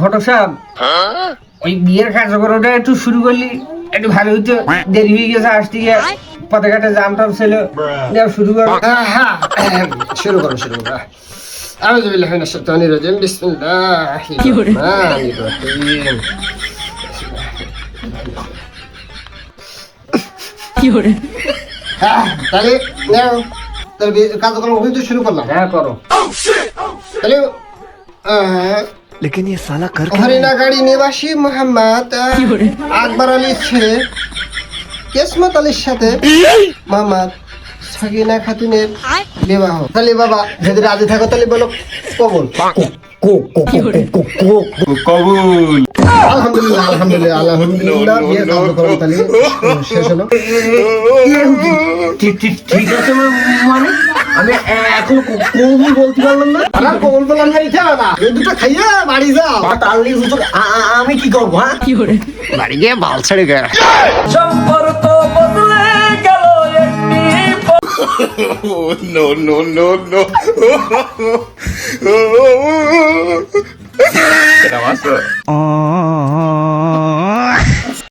ঘটক সাহেব ওই বিয়ের কার্যক্রমটা একটু শুরু করলি একটু ভালো হইতো, দেরি হয়ে গেছে আসতে গিয়ে পথে ঘাটে জাম টাম ছিল, শুরু কর। হ্যাঁ শুরু করো আউযু বিল্লাহি মিনাশ শাইতানির রাজিম বিসমিল্লাহির রহমানির রহিম। হ্যাঁ তাহলে নাও, তাহলে কার্যক্রম হইতে শুরু করলাম। হ্যাঁ করো। তাহলে लेकिन ये साला कर হরিণাগাড়ি নিবাসী মোহাম্মদ আকবর আলীর ছেলে কেসমত আলীর সাথে মোহাম্মদ সাকিনা খাতুনের বিবাহ। তাহলে বাবা যদি রাজি থাকো তাহলে বলো কবুল। কবুল। আলহামদুলিল্লাহ আলহামদুলিল্লাহ আলহামদুলিল্লাহ বিয়ের কার্যক্রম তাহলে শেষ হলো। ঠিক ঠিক ঠিক আছে, মানে আমি এখন কবুল বলতে পারলাম না। আর কবুল বললাম না, ইচ্ছা না এই দুটো খাইয়া বাড়ি যাও। তাহলে হুজুর আমি কি করবো? হ্যাঁ বাড়ি গিয়ে বাল ছেড়ে গে। সম্পর্ক বদলে গেল No, no, no, no. ¿Qué era más?